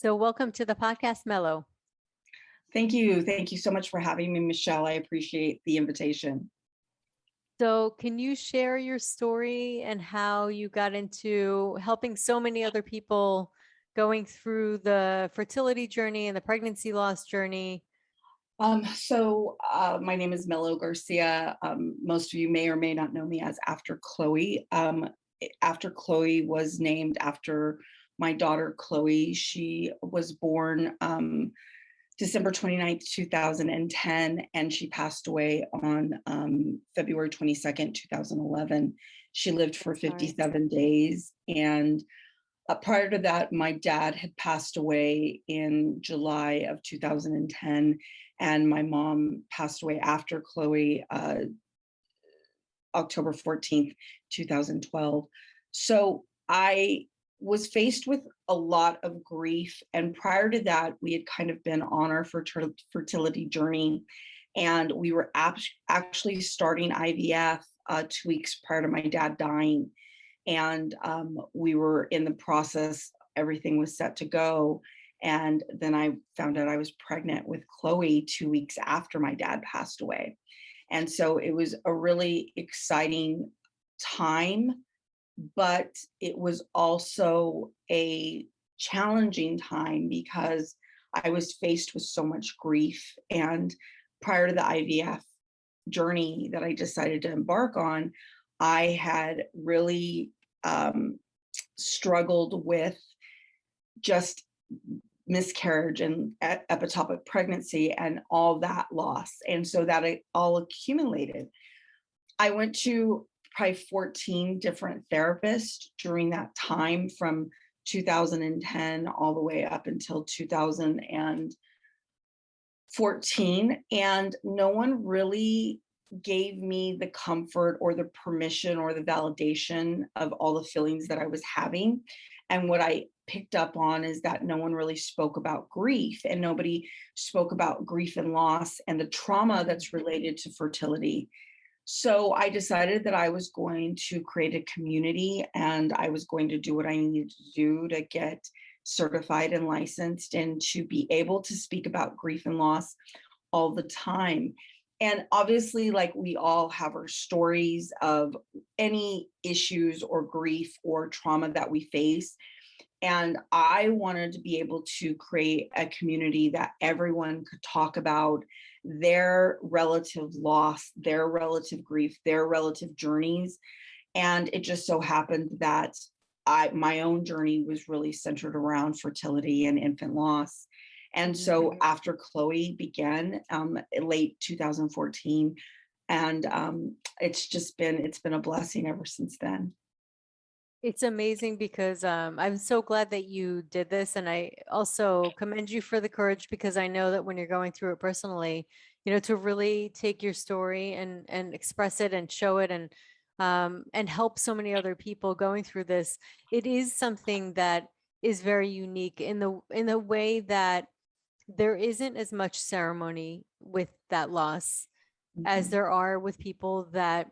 So, welcome to the podcast, Melo. Thank you. Thank you so much for having me, Michelle. I appreciate the invitation. So, can you share your story and how you got into helping so many other people going through the fertility journey and the pregnancy loss journey? My name is Melo Garcia. Most of you may or may not know me as After Chloe. After Chloe was named after my daughter, Chloe. She was born December 29th, 2010, and she passed away on February 22nd, 2011. She lived for Sorry. 57 days. And prior to that, my dad had passed away in July of 2010, and my mom passed away after Chloe, October 14th, 2012. So I was faced with a lot of grief. And prior to that, we had kind of been on our fertility journey. And we were actually starting IVF 2 weeks prior to my dad dying. And we were in the process, everything was set to go. And then I found out I was pregnant with Chloe 2 weeks after my dad passed away. And so it was a really exciting time, but it was also a challenging time because I was faced with so much grief. And prior to the IVF journey that I decided to embark on, I had really struggled with just miscarriage and ectopic pregnancy and all that loss. And so that it all accumulated. I went to probably 14 different therapists during that time from 2010 all the way up until 2014. And no one really gave me the comfort or the permission or the validation of all the feelings that I was having. And what I picked up on is that no one really spoke about grief, and nobody spoke about grief and loss and the trauma that's related to fertility. So I decided that I was going to create a community, and I was going to do what I needed to do to get certified and licensed and to be able to speak about grief and loss all the time. And obviously, like, we all have our stories of any issues or grief or trauma that we face. And I wanted to be able to create a community that everyone could talk about their relative loss, their relative grief, their relative journeys. And it just so happened that my own journey was really centered around fertility and infant loss. And so after Chloe began in late 2014, and it's been a blessing ever since then. It's amazing because I'm so glad that you did this. And I also commend you for the courage, because I know that when you're going through it personally, to really take your story and express it and show it and help so many other people going through this. It is something that is very unique in the way that there isn't as much ceremony with that loss as Mhm. there are with people that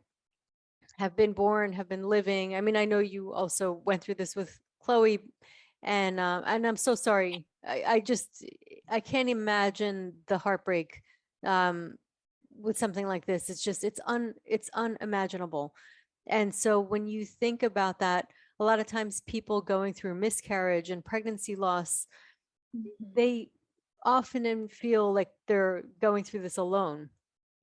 have been born, have been living. I mean, I know you also went through this with Chloe, and I'm so sorry. I can't imagine the heartbreak um, with something like this. It's unimaginable. And so when you think about that, a lot of times people going through miscarriage and pregnancy loss, they often feel like they're going through this alone.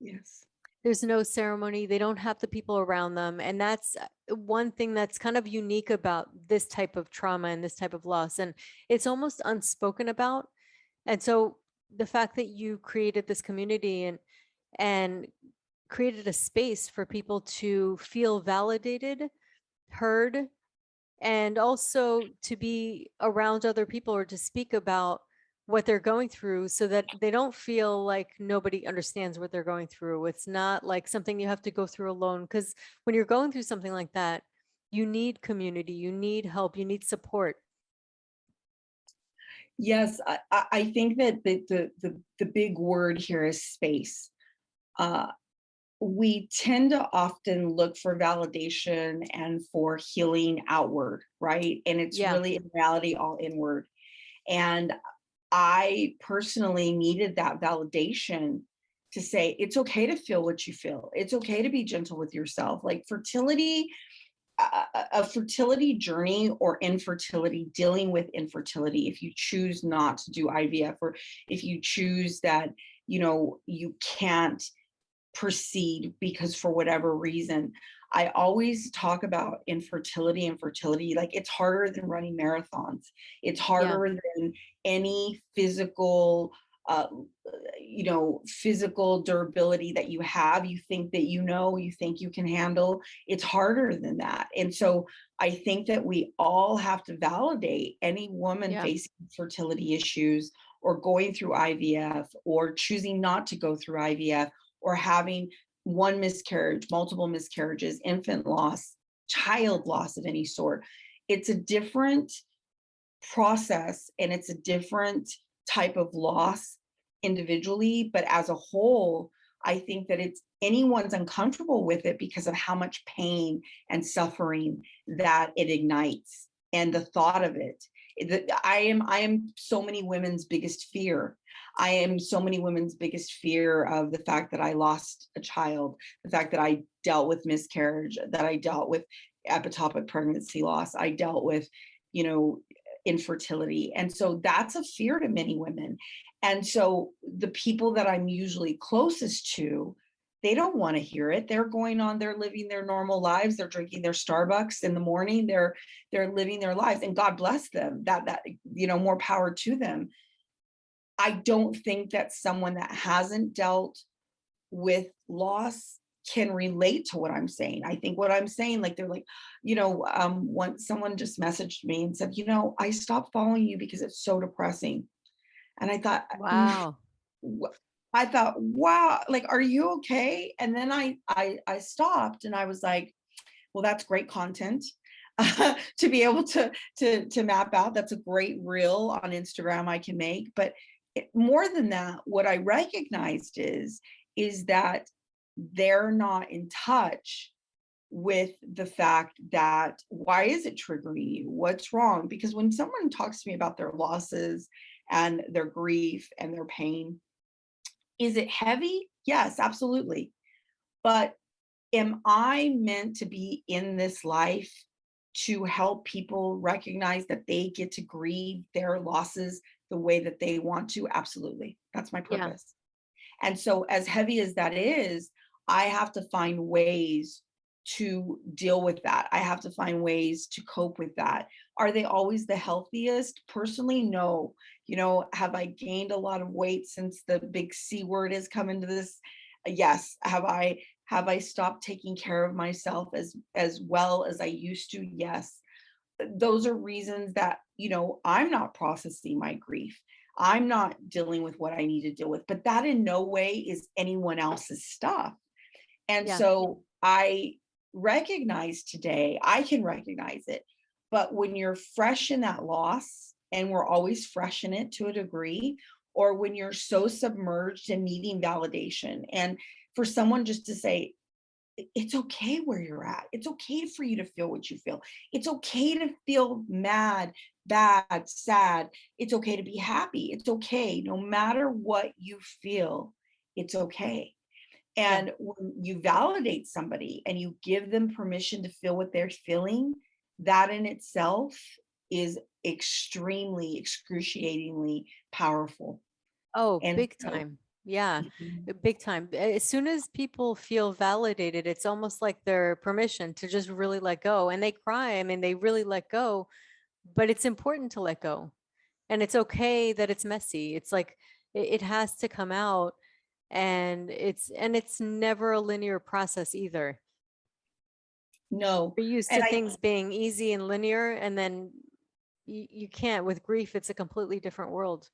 Yes. There's no ceremony. They don't have the people around them. And that's one thing that's kind of unique about this type of trauma and this type of loss. And it's almost unspoken about. And so the fact that you created this community and created a space for people to feel validated, heard, and also to be around other people or to speak about what they're going through, so that they don't feel like nobody understands what they're going through. It's not like something you have to go through alone, because when you're going through something like that, you need community, you need help, you need support. Yes, I think that the big word here is space. Uh, we tend to often look for validation and for healing outward, right? And it's Yeah. really in reality all inward. And I personally needed that validation to say, it's okay to feel what you feel. It's okay to be gentle with yourself. Like fertility, a fertility journey or infertility, dealing with infertility, if you choose not to do IVF, or if you choose that, you can't proceed because for whatever reason, I always talk about infertility and fertility. Like, it's harder than running marathons. It's Yeah. harder than any physical, uh, physical durability that you have. You think that, you think you can handle. It's harder than that. And so I think that we all have to validate any woman Yeah. facing fertility issues, or going through IVF, or choosing not to go through IVF, or having one miscarriage, multiple miscarriages, infant loss, child loss of any sort. It's a different process, and it's a different type of loss individually, but as a whole, I think that it's anyone's uncomfortable with it because of how much pain and suffering that it ignites, and the thought of it. I am so many women's biggest fear. I am so many women's biggest fear of the fact that I lost a child, the fact that I dealt with miscarriage, that I dealt with ectopic pregnancy loss, I dealt with, you know, infertility. And so that's a fear to many women. And so the people that I'm usually closest to, they don't want to hear it. They're going on, they're living their normal lives. They're drinking their Starbucks in the morning. They're living their lives, and God bless them. That more power to them. I don't think that someone that hasn't dealt with loss can relate to what I'm saying. I think what I'm saying, like, they're like, once someone just messaged me and said, I stopped following you because it's so depressing. And I thought, Wow. wow, like, are you okay? And then I stopped, and I was like, well, that's great content to be able to map out. That's a great reel on Instagram I can make. But more than that, what I recognized is that they're not in touch with the fact that, why is it triggering you? What's wrong? Because when someone talks to me about their losses and their grief and their pain, is it heavy? Yes, absolutely. But am I meant to be in this life to help people recognize that they get to grieve their losses the way that they want to? Absolutely. That's my Yeah. purpose. And so, as heavy as that is, I have to find ways to deal with that. I have to find ways to cope with that. Are they always the healthiest? Personally, no. Have I gained a lot of weight since the big C word has come into this? Yes. Have I stopped taking care of myself as well as I used to? Yes. Those are reasons that, I'm not processing my grief. I'm not dealing with what I need to deal with, but that in no way is anyone else's stuff. And Yeah. so I recognize today, I can recognize it. But when you're fresh in that loss, and we're always fresh in it to a degree, or when you're so submerged in needing validation, and for someone just to say, it's okay where you're at. It's okay for you to feel what you feel. It's okay to feel mad, bad, sad. It's okay to be happy. It's okay. No matter what you feel, it's okay. Yeah. And when you validate somebody and you give them permission to feel what they're feeling, that in itself is extremely, excruciatingly powerful. Oh, And big so, time. Yeah, mhm, big time. As soon as people feel validated, it's almost like their permission to just really let go. And they cry. I mean, they really let go, but it's important to let go. And it's okay that it's messy. It's like it has to come out, and it's never a linear process either. no. We're used And to I things being easy and linear, and then you can't. With grief, it's a completely different world.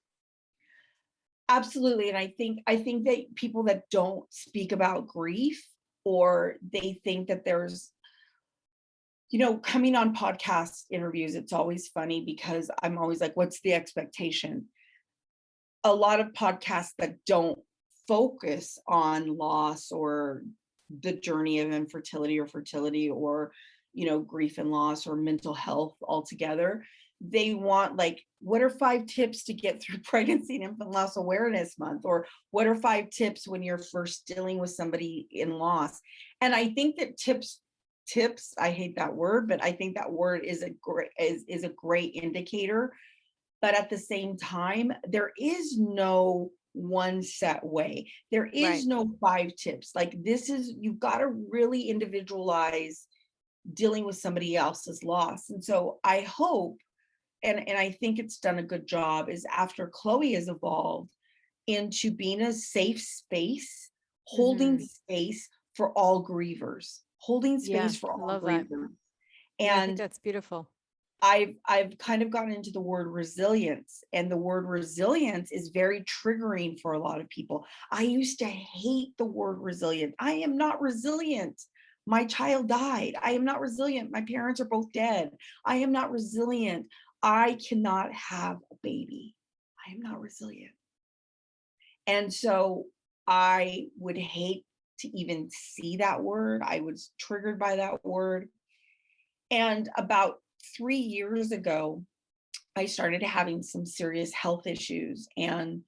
Absolutely. And I think that people that don't speak about grief, or they think that there's, coming on podcast interviews, it's always funny because I'm always like, what's the expectation? A lot of podcasts that don't focus on loss, or the journey of infertility or fertility, or grief and loss, or mental health altogether, they want like, what are 5 tips to get through pregnancy and infant loss awareness month? Or what are 5 tips when you're first dealing with somebody in loss? And I think that tips, I hate that word, but I think that word is a great indicator. But at the same time, there is no one set way. There Right. is no 5 tips. Like, this is, you've got to really individualize dealing with somebody else's loss. And so I hope, and I think it's done a good job, is after Chloe has evolved into being a safe space, holding Hmm. space for all grievers, holding Yeah, space for I all love that. grievers. Yeah, I think And that's beautiful. I've kind of gotten into the word resilience, and the word resilience is very triggering for a lot of people. I used to hate the word resilient. I am not resilient. My child died. I am not resilient. My parents are both dead. I am not resilient. I cannot have a baby. I am not resilient. And so I would hate to even see that word. I was triggered by that word. And about 3 years ago, I started having some serious health issues, and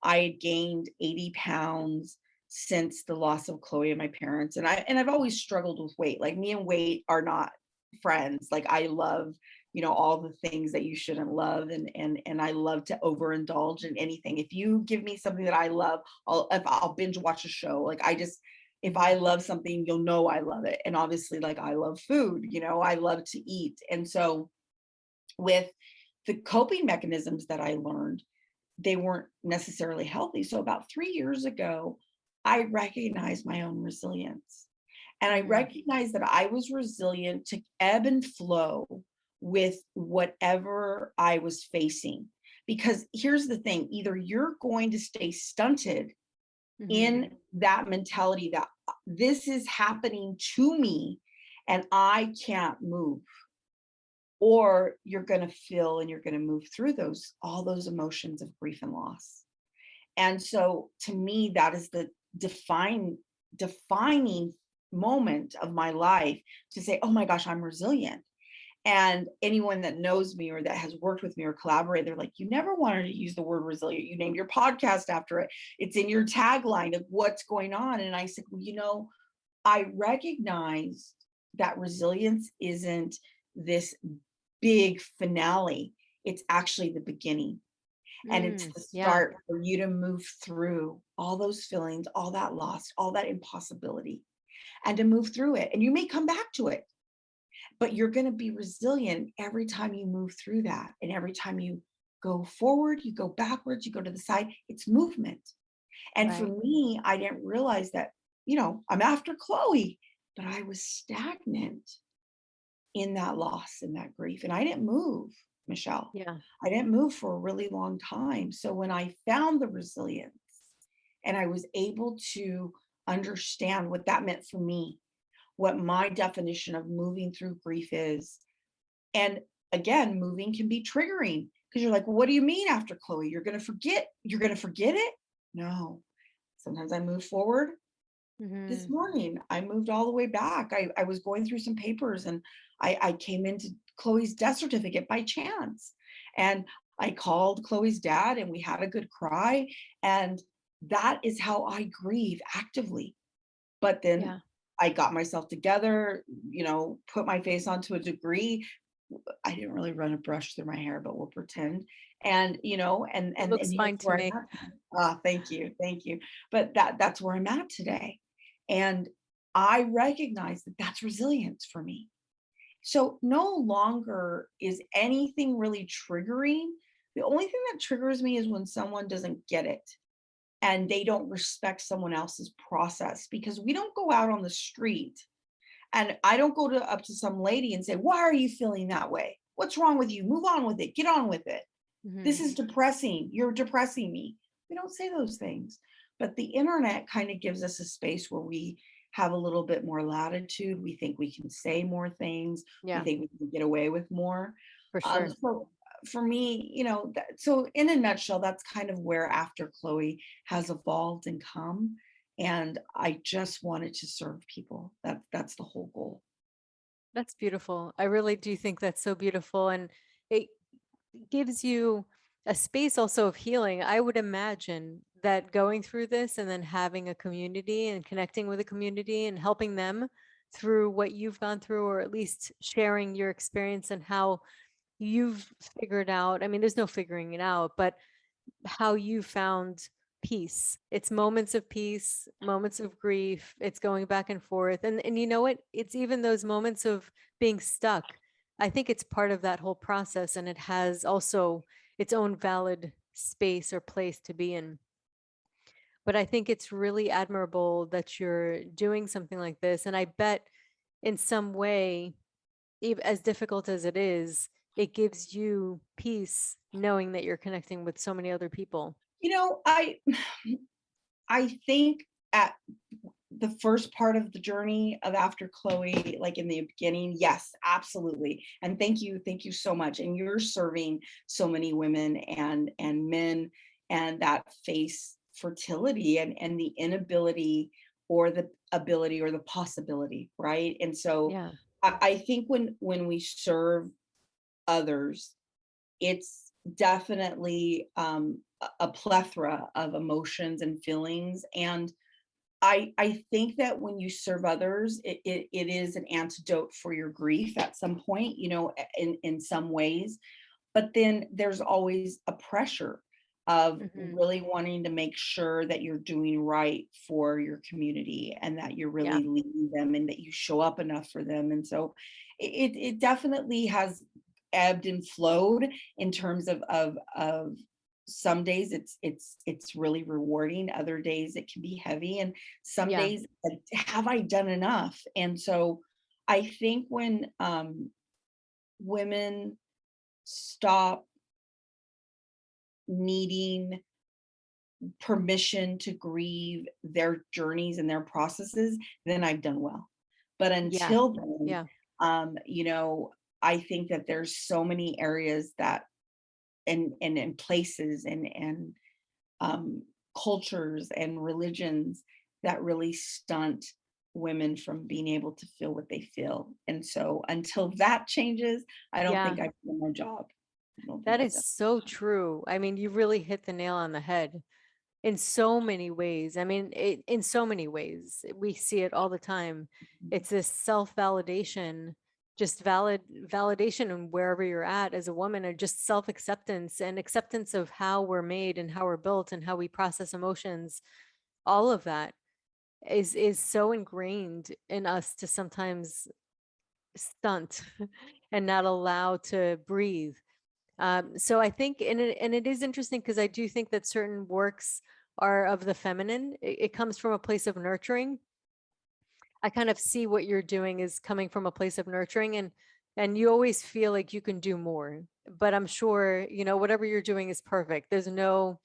I had gained 80 pounds since the loss of Chloe and my parents. And I've always struggled with weight. Like, me and weight are not friends. Like, I love, all the things that you shouldn't love, and I love to overindulge in anything. If you give me something that I love, I'll binge watch a show. Like, if I love something, you'll know I love it. And obviously, like, I love food, I love to eat. And so with the coping mechanisms that I learned, they weren't necessarily healthy. So about 3 years ago, I recognized my own resilience. And I Mm, recognized that I was resilient to ebb and flow with whatever I was facing. Because here's the thing, either you're going to stay stunted mhm. in that mentality that this is happening to me and I can't move, or you're going to feel and you're going to move through all those emotions of grief and loss. And so to me, that is the defining moment of my life, to say, oh my gosh, I'm resilient. And anyone that knows me or that has worked with me or collaborated, they're like, you never wanted to use the word resilient. You named your podcast after it. It's in your tagline of what's going on. And I said, well, I recognize that resilience isn't this big finale. It's actually the beginning. And it's Mm, the yeah, start for you to move through all those feelings, all that loss, all that impossibility, and to move through it. And you may come back to it, but you're going to be resilient every time you move through that. And every time you go forward, you go backwards, you go to the side, it's movement. And for right. me, I didn't realize that, I'm after Chloe, but I was stagnant in that loss and that grief. And I didn't move, Michelle. Yeah, I didn't move for a really long time. So when I found the resilience and I was able to understand what that meant for me, what my definition of moving through grief is. And again, moving can be triggering because you're like, well, what do you mean after Chloe? You're going to forget it? No. Sometimes I move forward. This mhm. morning, I moved all the way back. I was going through some papers, and I came into Chloe's death certificate by chance. And I called Chloe's dad and we had a good cry. And that is how I grieve actively. But then Yeah, I got myself together, put my face onto a degree. I didn't really run a brush through my hair, but we'll pretend. And and it and looks and fine here's to where I'm me. at. Thank you, thank you. But that's where I'm at today, and I recognize that that's resilience for me. So no longer is anything really triggering. The only thing that triggers me is when someone doesn't get it and they don't respect someone else's process, because we don't go out on the street, and I don't go up to some lady and say, why are you feeling that way? What's wrong with you? Move on with it. Get on with it. This Mhm. is depressing. You're depressing me. We don't say those things. But the internet kind of gives us a space where we have a little bit more latitude. We think we can say more things. We Yeah, think we can get away with more. for sure. So for me, so in a nutshell, that's kind of where After Chloe has evolved and come. And I just wanted to serve people. That's the whole goal. That's beautiful. I really do think that's so beautiful. And it, gives you a space also of healing. I would imagine that going through this and then having a community and connecting with a community and helping them through what you've gone through, or at least sharing your experience and how you've figured out. I mean, there's no figuring it out, but how you found peace. It's moments of peace, moments of grief. It's going back and forth. And you know what? It's even those moments of being stuck. I think it's part of that whole process, and it has also its own valid space or place to be in. But I think it's really admirable that you're doing something like this. And I bet in some way, as difficult as it gives you peace knowing that you're connecting with so many other people. You know, I think at the first part of the journey of After Chloe, like in the beginning, yes, absolutely. And thank you so much. And you're serving so many women and men and that face fertility and the inability or the ability or the possibility, right? And so Yeah. I think when we serve others, it's definitely a plethora of emotions and feelings. And I think that when you serve others, it is an antidote for your grief at some point, you know, in some ways. But then there's always a pressure of Hmm. really wanting to make sure that you're doing right for your community and that you're Yeah. really leading them and that you show up enough for them. And so it definitely has ebbed and flowed in terms of some days it's really rewarding, other days it can be heavy, and some Yeah. days have I done enough? And so I think when women stop needing permission to grieve their journeys and their processes, then I've done well. But Yeah. until then, Yeah. you know, I think that there's so many areas that and places and um, cultures and religions that really stunt women from being able to feel what they feel. And so until that changes, I don't Yeah. think I've done my job. I don't think That I've is done. so true. I mean, you really hit the nail on the head in so many ways. I mean, in so many ways, we see it all the time. It's this self-validation, just validation and wherever you're at as a woman, or just self-acceptance and acceptance of how we're made and how we're built and how we process emotions. All of that is so ingrained in us to sometimes stunt and not allow to breathe. So I think, and it is interesting because I do think that certain works are of the feminine. It comes from a place of nurturing. I kind of see what you're doing is coming from a place of nurturing, and you always feel like you can do more. But I'm sure, whatever you're doing is perfect. There's no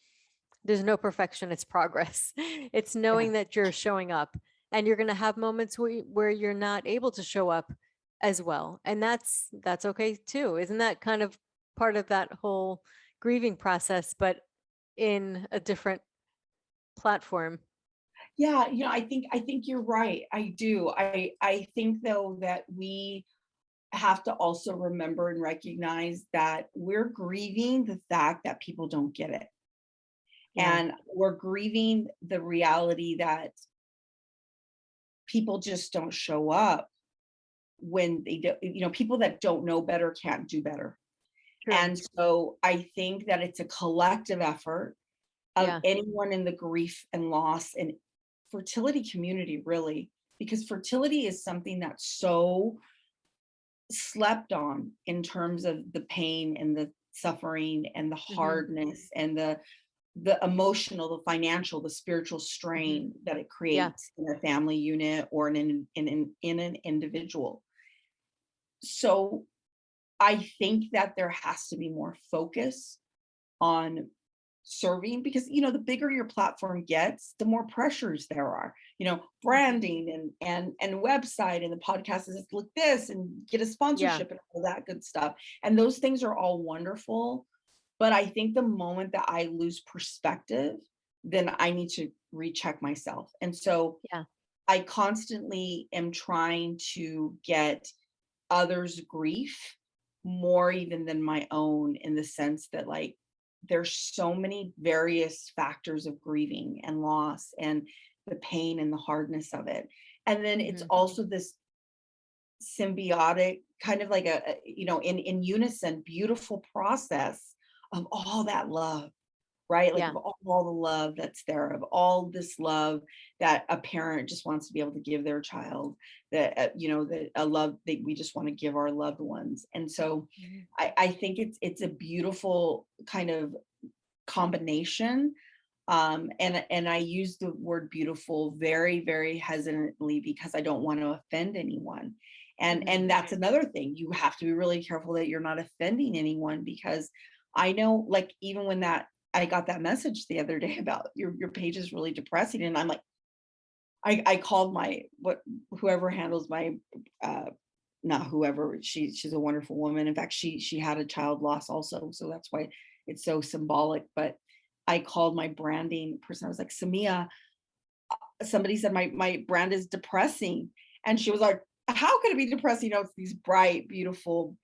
perfection, it's progress. It's Yeah. knowing that you're showing up, and you're going to have moments where you're not able to show up as well. And that's okay too. Isn't that kind of part of that whole grieving process, but in a different platform? Yeah, you know, I think you're right. I do. I think though that we have to also remember and recognize that we're grieving the fact that people don't get it. Yeah. And we're grieving the reality that people just don't show up when they do, you know, people that don't know better can't do better. True. And so I think that it's a collective effort of Yeah. anyone in the grief and loss and fertility community, really, because fertility is something that's so slept on in terms of the pain and the suffering and the Hmm. hardness and the emotional, the financial, the spiritual Hmm. strain that it Yeah. creates in a family unit or in an individual. So I think that there has to be more focus on serving, because you know the bigger your platform gets, the more pressures there are, you know, Hmm. branding and website, and the podcast is look this and get a Yeah. sponsorship and all that good stuff, and those things are all wonderful. But I think the moment that I lose perspective, then I need to recheck myself. And so Yeah. I constantly am trying to get others grief more even than my own, in the sense that like there's so many various factors of grieving and loss and the pain and the hardness of it. And then it's Mhm. also this symbiotic kind of like in unison beautiful process of all that love, right? Like Yeah. of all the love that's there, of all this love that a parent just wants to be able to give their child, that that a love that we just want to give our loved ones. And so Mhm. I think it's a beautiful kind of combination. And I use the word beautiful very, very hesitantly because I don't want to offend anyone. And Mhm. that's another thing. You have to be really careful that you're not offending anyone, because I know, like, even when that I got that message the other day about your page is really depressing. And I'm like, I called my what whoever handles my uh not whoever, she's a wonderful woman. In fact, she had a child loss also, so that's why it's so symbolic. But I called my branding person. I was like, Samia, somebody said my brand is depressing. And she was like, how could it be depressing? It's these bright, beautiful,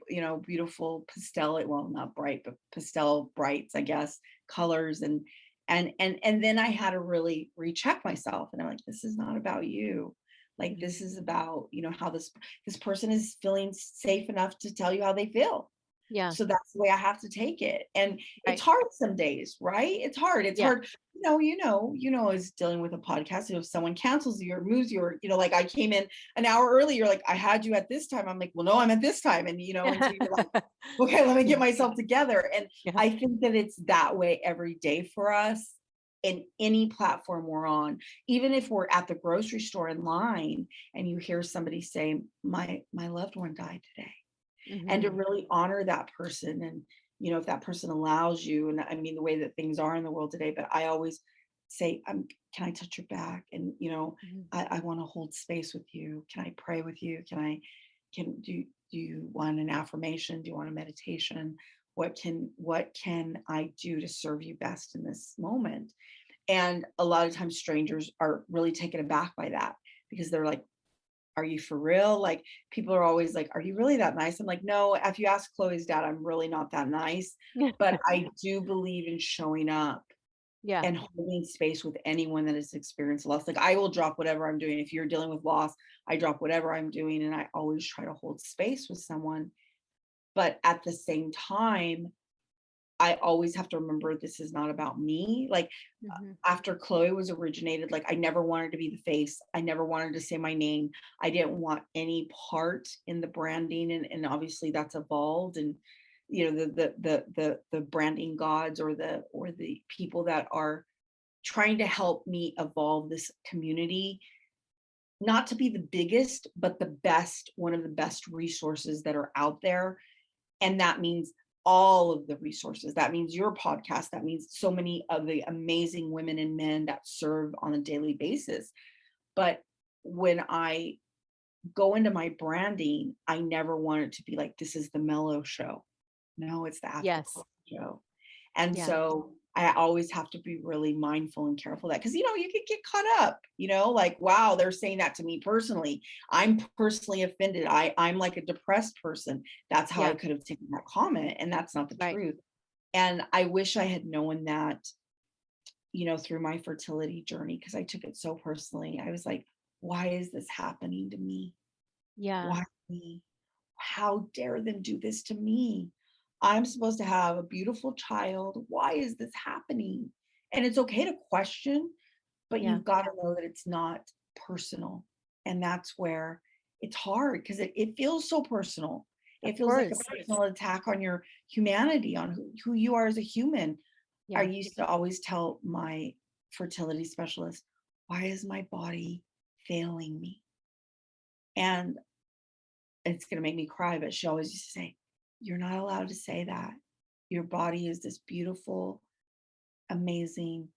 beautiful pastel, well, not bright, but pastel brights, I guess, colors. And then I had to really recheck myself. And I'm like, this is not about you. Like, Mhm. this is about, how this person is feeling safe enough to tell you how they feel. Yeah. So that's the way I have to take it. And it's Right. hard some days, right? It's hard. It's Yeah. hard. As dealing with a podcast, if someone cancels you or moves you, or, like I came in an hour early, you're like, I had you at this time. I'm like, well, no, I'm at this time. And so you're like, okay, let me get myself together. And Yeah. I think that it's that way every day for us in any platform we're on. Even if we're at the grocery store in line and you hear somebody say, my loved one died today, and to Mhm. really honor that person. And if that person allows you, and I mean the way that things are in the world today, but I always say, can I touch your back? And Mhm. I want to hold space with you. Can I pray with you? Do you want an affirmation? Do you want a meditation? What can I do to serve you best in this moment? And a lot of times strangers are really taken aback by that, because they're like, are you for real? Like, people are always like, are you really that nice? I'm like, no, if you ask Chloe's dad, I'm really not that nice. But I do believe in showing up Yeah. and holding space with anyone that has experienced loss. Like, I will drop whatever I'm doing. If you're dealing with loss, I drop whatever I'm doing, and I always try to hold space with someone. But at the same time, I always have to remember this is not about me. Like, Mhm. after Chloe was originated, like, I never wanted to be the face. I never wanted to say my name. I didn't want any part in the branding, and obviously that's evolved. And the branding gods, or the people that are trying to help me evolve this community, not to be the biggest, but the best, one of the best resources that are out there. And that means all of the resources. That means your podcast. That means so many of the amazing women and men that serve on a daily basis. But when I go into my branding, I never want it to be like, this is the Mellow show. No, it's the After Yes. Club show. And Yeah. so I always have to be really mindful and careful of that, because you could get caught up, like, wow, they're saying that to me personally. I'm personally offended. I'm like a depressed person. That's how I Yeah. could have taken that comment. And that's not the Right. truth. And I wish I had known that, through my fertility journey, because I took it so personally. I was like, why is this happening to me? Yeah. Why me? How dare them do this to me? I'm supposed to have a beautiful child. Why is this happening? And it's okay to question, but Yeah. you've got to know that it's not personal. And that's where it's hard, because it feels so personal. Of It feels like a course. personal attack on your humanity, on who you are as a human. I Yeah. used to always tell my fertility specialist, why is my body failing me? And it's going to make me cry, but she always used to say, you're not allowed to say that. Your body is this beautiful, amazing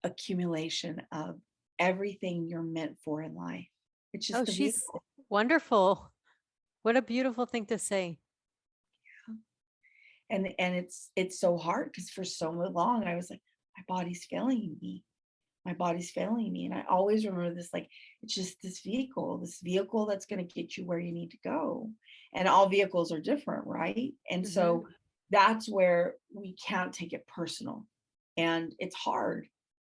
accumulation of everything you're meant for in life. It's Oh, just the she's vehicle. wonderful. What a beautiful thing to say. And it's so hard, because for so long I was like, my body's failing me. my body's failing me. And I always remember this, like, it's just this vehicle that's going to get you where you need to go. And all vehicles are different, right? And Hmm. so that's where we can't take it personal. And it's hard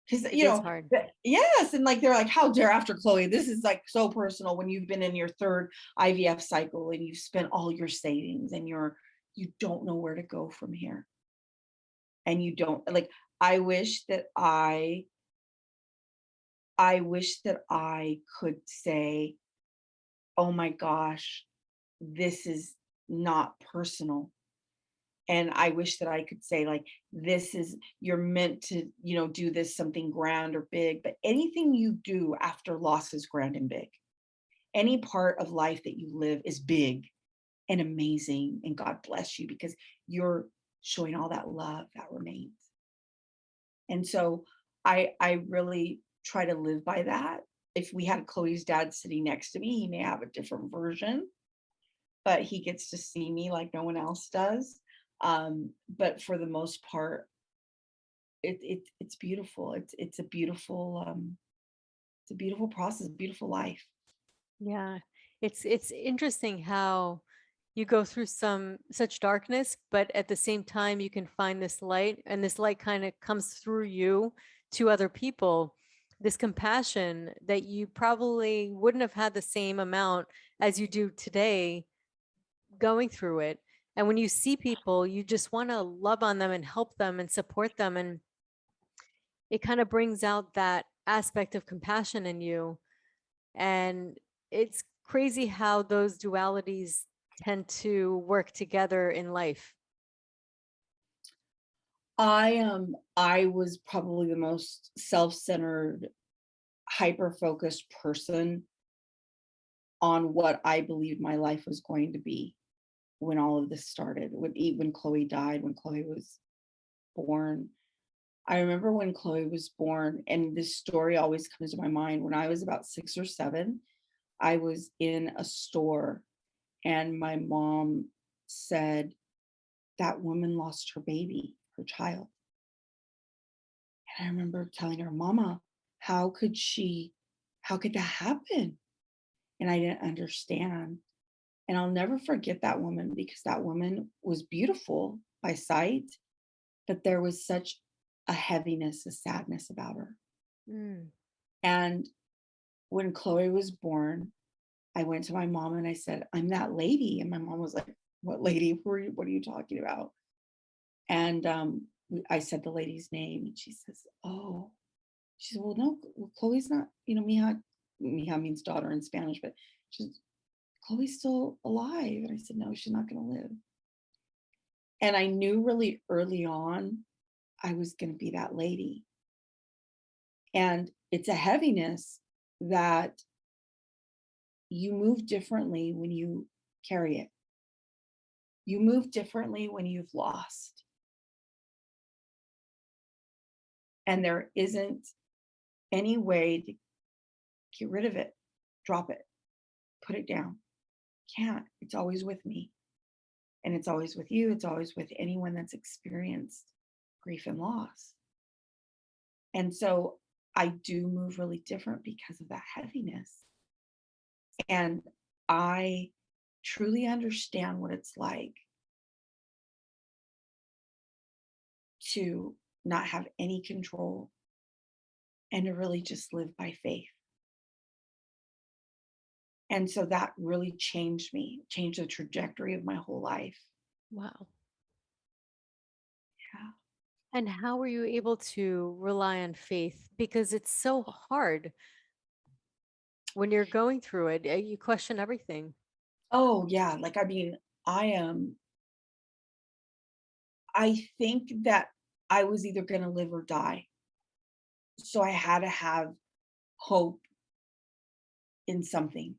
because, It is hard. yes. And like, they're like, how dare after Chloe, this is like so personal when you've been in your third IVF cycle and you've spent all your savings and you don't know where to go from here. And you don't like, I wish that I could say, "Oh my gosh, this is not personal." And I wish that I could say, like, "This is you're meant to, do this something grand or big." But anything you do after loss is grand and big. Any part of life that you live is big and amazing, and God bless you because you're showing all that love that remains. And so I really try to live by that. If we had Chloe's dad sitting next to me, he may have a different version, but he gets to see me like no one else does. But for the most part, it's beautiful. It's a beautiful process, beautiful life. Yeah. It's interesting how you go through some such darkness, but at the same time you can find this light, and this light kind of comes through you to other people. This compassion that you probably wouldn't have had the same amount as you do today going through it. And when you see people, you just want to love on them and help them and support them. And it kind of brings out that aspect of compassion in you. And it's crazy how those dualities tend to work together in life. I was probably the most self-centered, hyper-focused person on what I believed my life was going to be when all of this started. When Chloe died, when Chloe was born. I remember when Chloe was born, and this story always comes to my mind. When I was about 6 or 7, I was in a store, and my mom said, "That woman lost her baby, her child." And I remember telling her, "Mama, how could she, how could that happen?" And I didn't understand. And I'll never forget that woman because that woman was beautiful by sight, but there was such a heaviness, a sadness about her. Mm. And when Chloe was born, I went to my mom and I said, "I'm that lady." And my mom was like, "What lady? What are you talking about?" And I said the lady's name, and she says, "Oh," she said, "Well, no, well, Chloe's not, Mija means daughter in Spanish, but she's Chloe's still alive." And I said, "No, she's not going to live." And I knew really early on I was going to be that lady. And it's a heaviness that you move differently when you carry it. You move differently when you've lost. And there isn't any way to get rid of it, drop it, put it down. Can't. It's always with me. And it's always with you. It's always with anyone that's experienced grief and loss. And so I do move really different because of that heaviness. And I truly understand what it's like to not have any control and to really just live by faith. And so that really changed me, changed the trajectory of my whole life. Wow. Yeah. And how were you able to rely on faith? Because it's so hard when you're going through it. You question everything. Oh, yeah. Like, I mean, I am, I think that I was either going to live or die. So I had to have hope in something.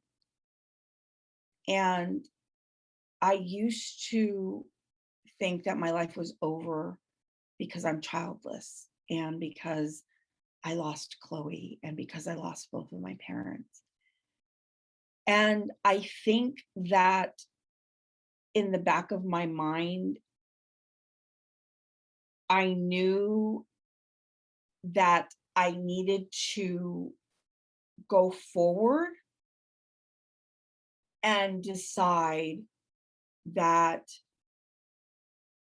And I used to think that my life was over because I'm childless and because I lost Chloe and because I lost both of my parents. And I think that in the back of my mind, I knew that I needed to go forward and decide that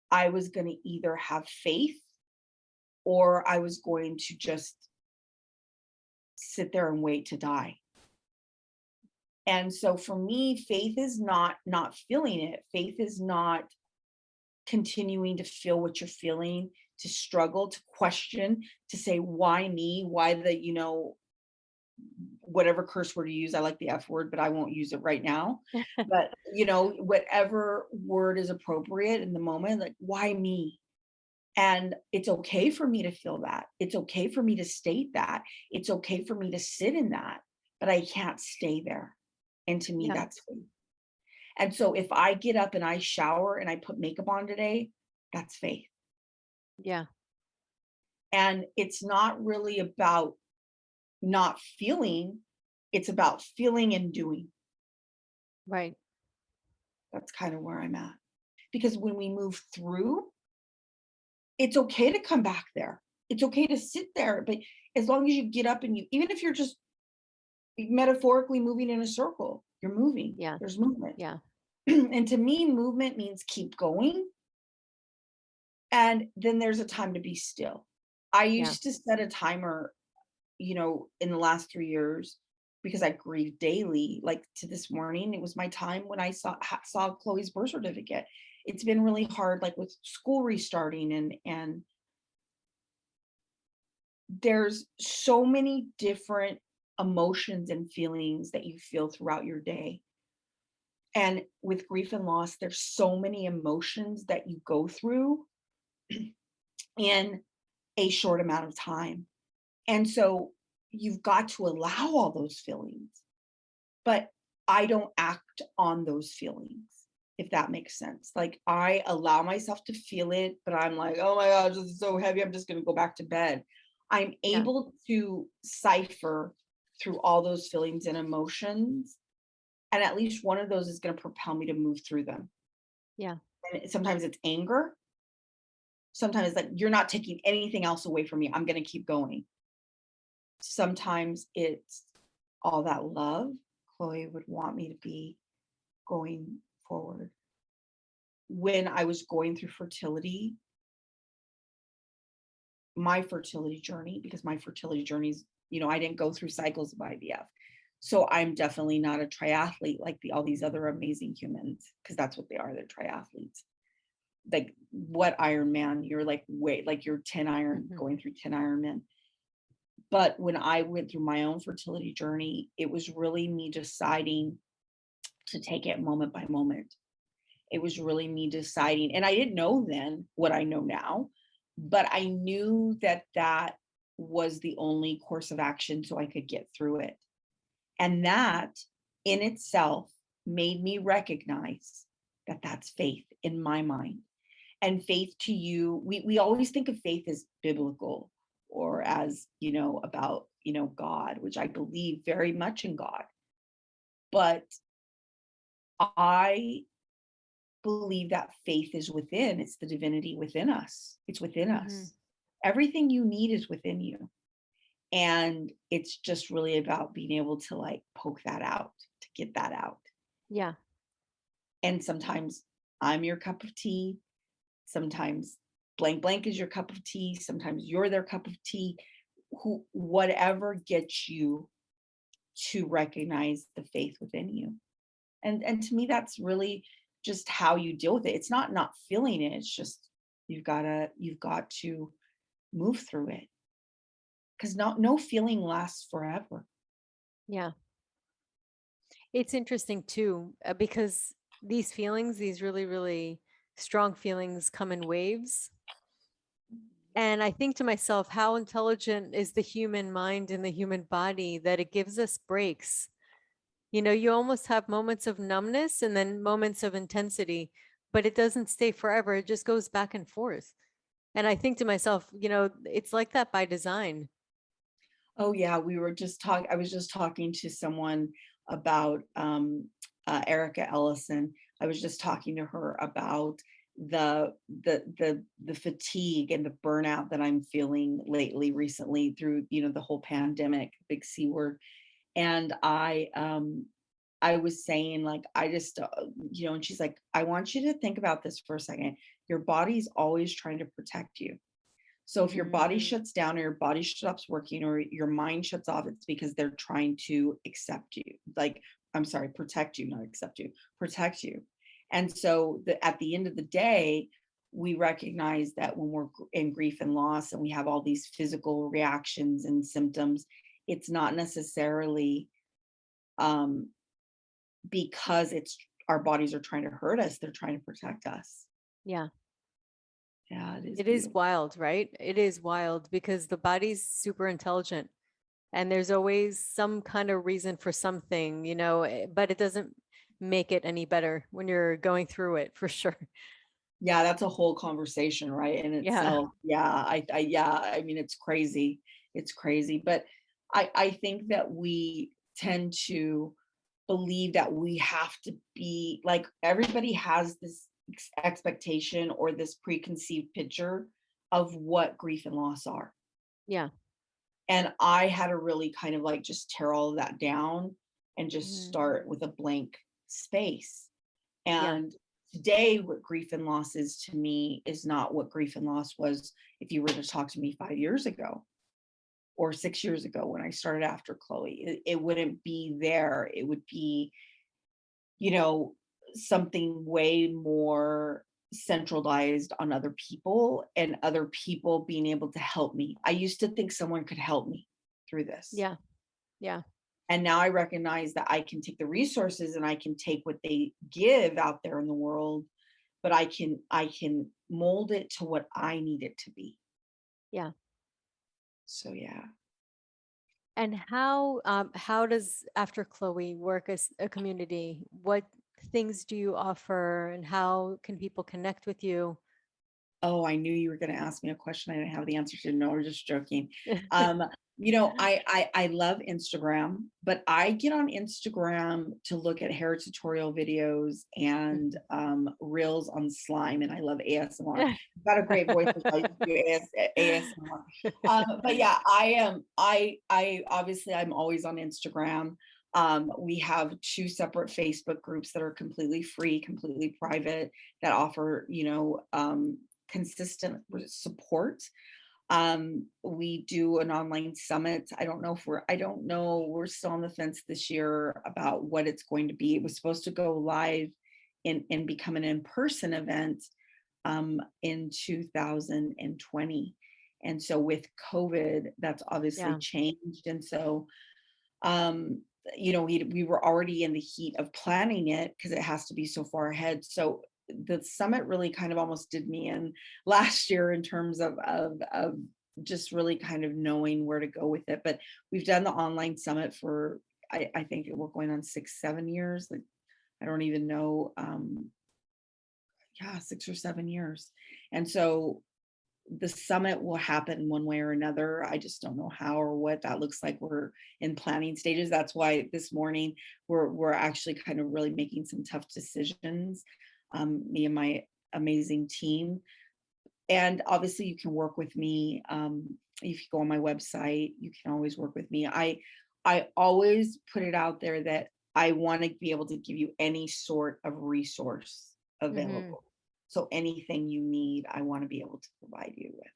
I was going to either have faith or I was going to just sit there and wait to die. And so for me, faith is not feeling it. Faith is not continuing to feel what you're feeling, to struggle, to question, to say, why me? Why whatever curse word you use. I like the F word, but I won't use it right now. But, whatever word is appropriate in the moment, like, why me? And it's okay for me to feel that. It's okay for me to state that. It's okay for me to sit in that, but I can't stay there. And to me, Yeah. that's faith. And so if I get up and I shower and I put makeup on today, that's faith. Yeah. And it's not really about not feeling, it's about feeling and doing. Right. That's kind of where I'm at. Because when we move through, it's okay to come back there. It's okay to sit there. But as long as you get up and even if you're just metaphorically moving in a circle, you're moving, Yeah. there's movement. Yeah. And to me, movement means keep going. And then there's a time to be still. I Yeah. used to set a timer, in the last 3 years because I grieve daily. Like to this morning, it was my time when I saw Chloe's birth certificate. It's been really hard, like with school restarting, and there's so many different emotions and feelings that you feel throughout your day. And with grief and loss, there's so many emotions that you go through in a short amount of time. And so you've got to allow all those feelings, but I don't act on those feelings, if that makes sense. Like I allow myself to feel it, but I'm like, oh my gosh, this is so heavy. I'm just going to go back to bed. I'm Yeah. able to cipher through all those feelings and emotions. And at least one of those is going to propel me to move through them. Yeah. And sometimes it's anger. Sometimes it's like, you're not taking anything else away from me. I'm going to keep going. Sometimes it's all that love Chloe would want me to be going forward. When I was going through fertility, my fertility journey, because my fertility journeys, I didn't go through cycles of IVF. So I'm definitely not a triathlete like all these other amazing humans, because that's what they are. They're triathletes. Like what Ironman, you're like, wait, like you're 10 iron, Mhm. going through 10 Ironman. But when I went through my own fertility journey, it was really me deciding to take it moment by moment. It was really me deciding, and I didn't know then what I know now, but I knew that that was the only course of action so I could get through it. And that in itself made me recognize that that's faith in my mind. And faith to you, we always think of faith as biblical or as, about, God, which I believe very much in God. But I believe that faith is within. It's the divinity within us. It's within Mhm. us. Everything you need is within you. And it's just really about being able to like poke that out, to get that out. Yeah. And sometimes I'm your cup of tea. Sometimes blank blank is your cup of tea. Sometimes you're their cup of tea. Whatever gets you to recognize the faith within you. And to me, that's really just how you deal with it. It's not feeling it. It's just you've got to move through it, because no feeling lasts forever. Yeah. It's interesting too, because these feelings, these really, really strong feelings come in waves. And I think to myself, how intelligent is the human mind and the human body that it gives us breaks. You almost have moments of numbness and then moments of intensity, but it doesn't stay forever. It just goes back and forth. And I think to myself, it's like that by design. Oh yeah, I was just talking to someone about Erica Ellison. I was just talking to her about the fatigue and the burnout that I'm feeling recently through, the whole pandemic, big C word. And I was saying, like, I just, and she's like, I want you to think about this for a second. Your body's always trying to protect you. So if your body Mm, shuts down or your body stops working or your mind shuts off, it's because they're trying to accept you. Like, I'm sorry, protect you, not accept you, protect you. And so at the end of the day, we recognize that when we're in grief and loss and we have all these physical reactions and symptoms, it's not necessarily um, because it's our bodies are trying to hurt us, they're trying to protect us. yeah. Yeah, it is It is beautiful. wild, right? It is wild because the body's super intelligent and there's always some kind of reason for something, but it doesn't make it any better when you're going through it for sure. Yeah, that's a whole conversation, right, in Yeah. itself. Yeah, yeah, I mean, it's crazy. It's crazy, but I think that we tend to believe that we have to be like everybody has this expectation or this preconceived picture of what grief and loss are. Yeah. And I had to really kind of like just tear all of that down and just Mhm. start with a blank space. Yeah. And today, what grief and loss is to me is not what grief and loss was if you were to talk to me 5 years ago or 6 years ago when I started after Chloe. It wouldn't be there. It would be, you know, something way more centralized on other people and other people being able to help me. I used to think someone could help me through this. Yeah. Yeah. And now I recognize that I can take the resources and I can take what they give out there in the world, but I can mold it to what I need it to be. Yeah. So yeah. And how does After Chloe work as a community? What things do you offer and how can people connect with you? Oh, I knew you were going to ask me a question I didn't have the answer to. No, we're just joking. Um, I love Instagram, but I get on Instagram to look at hair tutorial videos and reels on slime, and I love ASMR. You've got a great voice, Michelle. You can do ASMR. But yeah, I am. I obviously I'm always on Instagram. We have two separate Facebook groups that are completely free, completely private, that offer consistent support. We do an online summit. I don't know, we're still on the fence this year about what it's going to be. It was supposed to go live and become an in-person event in 2020. And so with COVID, that's obviously Yeah. changed. And so um we were already in the heat of planning it because it has to be so far ahead. So the summit really kind of almost did me in last year in terms of just really kind of knowing where to go with it. But we've done the online summit for I think we're going on 6 7 years, like I don't even know, yeah, 6 or 7 years. And so the summit will happen one way or another. I just don't know how or what that looks like. We're in planning stages. That's why this morning we're actually kind of really making some tough decisions. Me and my amazing team. And obviously you can work with me. If you go on my website, you can always work with me. I always put it out there that I want to be able to give you any sort of resource Hmm. available. So anything you need, I want to be able to provide you with.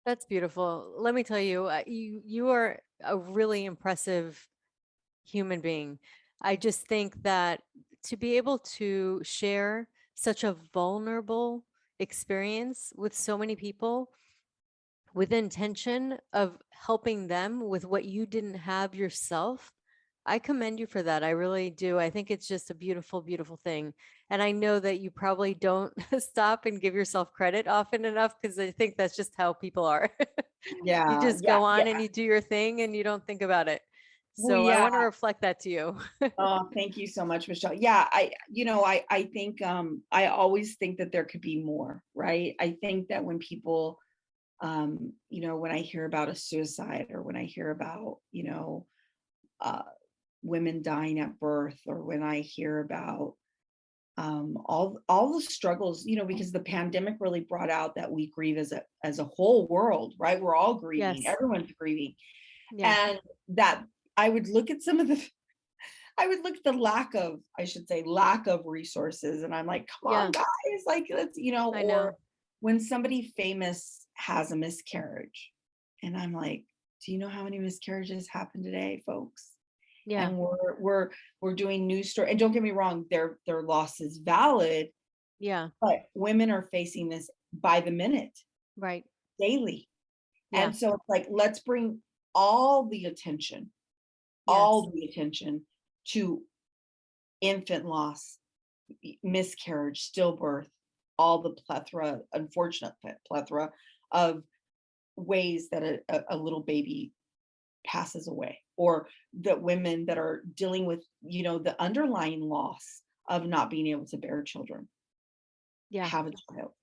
That's beautiful. Let me tell you, you are a really impressive human being. I just think that to be able to share such a vulnerable experience with so many people with intention of helping them with what you didn't have yourself, I commend you for that. I really do. I think it's just a beautiful, beautiful thing. And I know that you probably don't stop and give yourself credit often enough because I think that's just how people are. You Yeah, just yeah, go on and yeah. you do your thing and you don't think about it. Well, So I yeah. want to reflect that to you. Oh, thank you so much, Michelle. Yeah, I think I always think that there could be more, right? I think that when people when I hear about a suicide or when I hear about, uh women dying at birth or when I hear about all the struggles, because the pandemic really brought out that we grieve as a whole world, right? We're all grieving, Yes. everyone's grieving. Yeah. And that I would look at some of the I would look at the lack of, I should say, lack of resources. And I'm like, come on, Yeah. guys, like let's, I or know. when somebody famous has a miscarriage. And I'm like, do you know how many miscarriages happen today, folks? Yeah. And we're doing news story. And don't get me wrong, their loss is valid, Yeah. but women are facing this by the minute, Right. daily. Yeah. And so it's like, let's bring all the attention, Yes. all the attention to infant loss, miscarriage, stillbirth, all the plethora, unfortunate plethora of ways that a little baby passes away, or that women that are dealing with, the underlying loss of not being able to bear children, Yeah. have a child.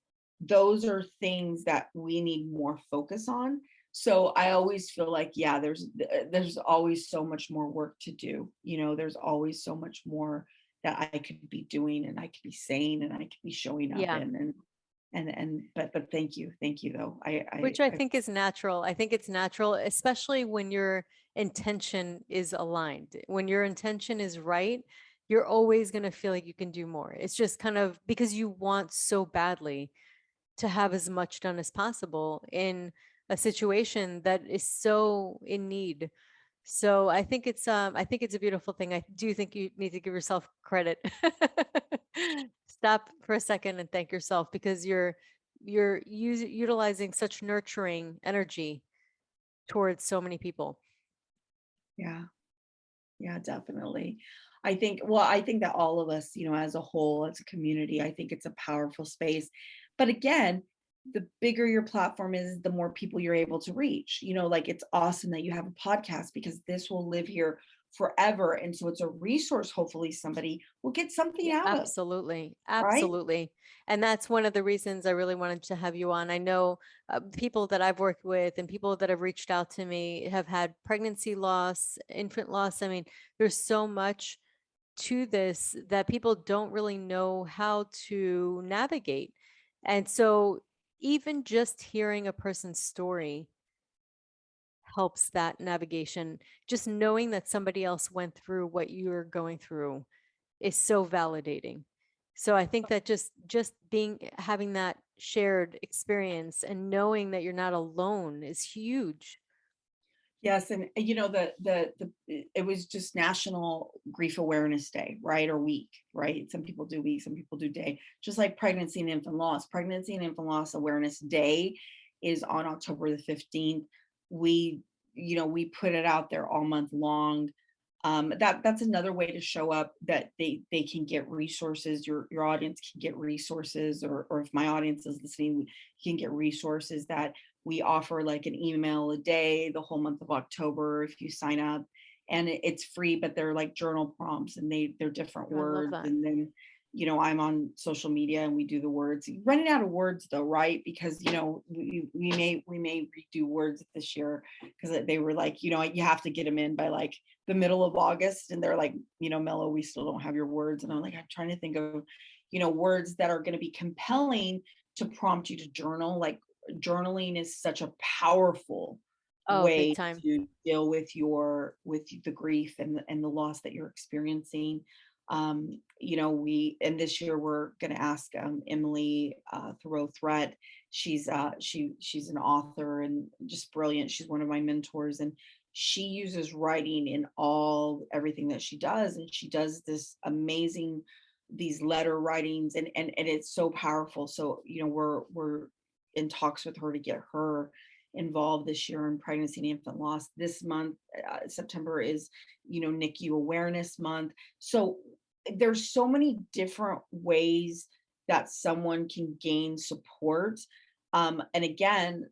Those are things that we need more focus on. So I always feel like, yeah, there's always so much more work to do. There's always so much more that I could be doing, and I could be saying, and I could be showing up Yeah. in. But thank you though. Which I think is natural. I think it's natural, especially when your intention is aligned. When your intention is right, you're always going to feel like you can do more. It's just kind of because you want so badly to have as much done as possible in a situation that is so in need. So I think it's a beautiful thing. I do think you need to give yourself credit. Stop for a second and thank yourself because you're utilizing such nurturing energy towards so many people. Yeah. Yeah, definitely. I think that all of us, as a whole, as a community, I think it's a powerful space. But again, the bigger your platform is, the more people you're able to reach. Like it's awesome that you have a podcast because this will live here forever. And so it's a resource, hopefully, somebody will get something Yeah, out of, absolutely. right? Absolutely. And that's one of the reasons I really wanted to have you on. I know people that I've worked with and people that have reached out to me have had pregnancy loss, infant loss. I mean, there's so much to this that people don't really know how to navigate. And so even just hearing a person's story helps that navigation. Just knowing that somebody else went through what you're going through is so validating. So I think that just being having that shared experience and knowing that you're not alone is huge. Yes, and it was just National Grief Awareness Day, right? Or week, right? Some people do week, some people do day. Just like pregnancy and infant loss. Pregnancy and infant loss awareness day is on October the 15th. We, we put it out there all month long. That's another way to show up, that they can get resources. Your audience can get resources, or if my audience is listening, you can get resources that we offer, like an email a day the whole month of October if you sign up. And it's free, but they're like journal prompts, and they're different I love words. that. And then, I'm on social media and we do the words. Running out of words though, right? Because we may redo words this year because they were like, you have to get them in by like the middle of August. And they're like, Melo, we still don't have your words. And I'm like, I'm trying to think of, words that are going to be compelling to prompt you to journal. Like journaling is such a powerful Oh, big way time. to deal with the grief and the loss that you're experiencing. And this year we're going to ask Emily Thoreau Threat. She's an author and just brilliant. She's one of my mentors, and she uses writing in everything that she does. And she does this amazing, these letter writings, and it's so powerful. So, we're in talks with her to get her involved this year in pregnancy and infant loss. This month, September, is, NICU Awareness Month. So there's so many different ways that someone can gain support. And again,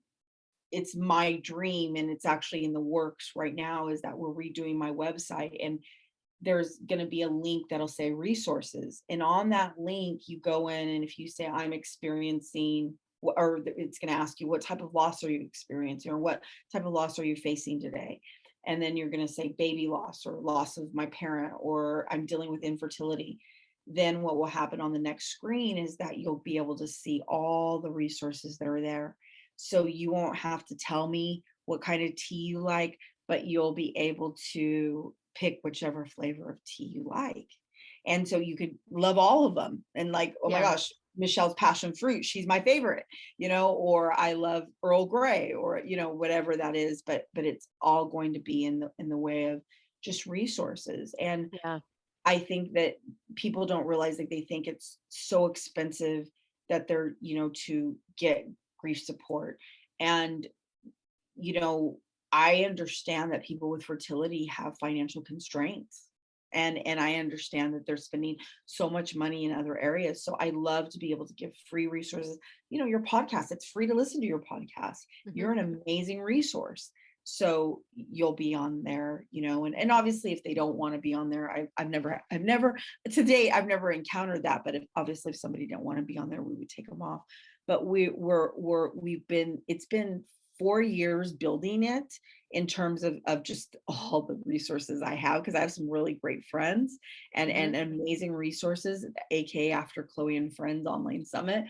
it's my dream, and it's actually in the works right now, is that we're redoing my website, and there's going to be a link that'll say resources. And on that link, you go in, and if you say, I'm experiencing, or it's going to ask you, what type of loss are you experiencing, or what type of loss are you facing today? And then you're going to say baby loss, or loss of my parent, or I'm dealing with infertility. then what will happen on the next screen is that you'll be able to see all the resources that are there. So you won't have to tell me what kind of tea you like, but you'll be able to pick whichever flavor of tea you like. And so you could love all of them and like, oh my Yeah. gosh, Michelle's passion fruit, she's my favorite, or I love Earl Grey, or whatever that is, but it's all going to be in the way of just resources. And Yeah. I think that people don't realize, like, they think it's so expensive that they're, to get grief support. And, you know, I understand that people with fertility have financial constraints. And I understand that they're spending so much money in other areas. So I love to be able to give free resources. Your podcast, it's free to listen to your podcast. Hmm. You're an amazing resource. So you'll be on there, and obviously if they don't want to be on there, I've never to date, I've never encountered that. But if obviously if somebody didn't want to be on there, we would take them off. But it's been 4 years building it, in terms of just all the resources I have, because I have some really great friends Hmm. and amazing resources, aka After Chloe and Friends Online Summit.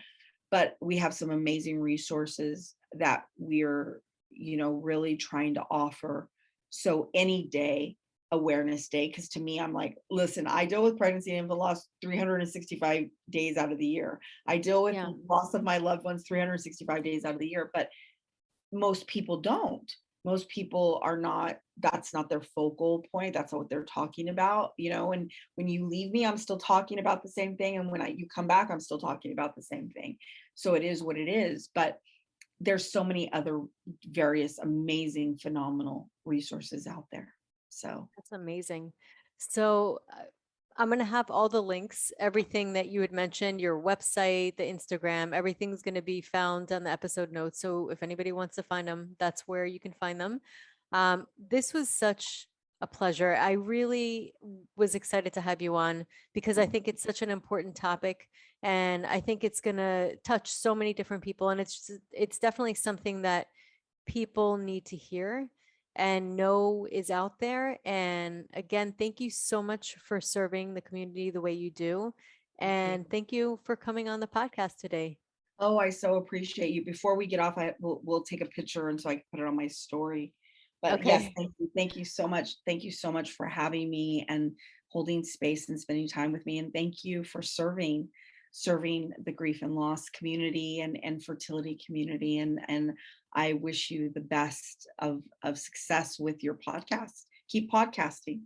But we have some amazing resources that we're, really trying to offer. So any day, awareness day, because to me, I'm like, listen, I deal with pregnancy and the loss 365 days out of the year. I deal with Yeah. loss of my loved ones 365 days out of the year, but most people don't. Most people are not, that's not their focal point. That's not what they're talking about, and when you leave me, I'm still talking about the same thing. And when you come back, I'm still talking about the same thing. So it is what it is. But there's so many other various amazing, phenomenal resources out there. So That's amazing. So I'm going to have all the links, everything that you had mentioned, your website, the Instagram, everything's going to be found on the episode notes. So if anybody wants to find them, that's where you can find them. This was such a pleasure. I really was excited to have you on because I think it's such an important topic, and I think it's going to touch so many different people. And it's definitely something that people need to hear and know is out there. And again, thank you so much for serving the community the way you do. thank you. And thank you for coming on the podcast today. Oh, I so appreciate you. Before we get off, we'll take a picture and so I can put it on my story. But yes, Okay. thank you. Thank you so much. Thank you so much for having me and holding space and spending time with me. And thank you for serving the grief and loss community and fertility community. And I wish you the best of success with your podcast. Keep podcasting.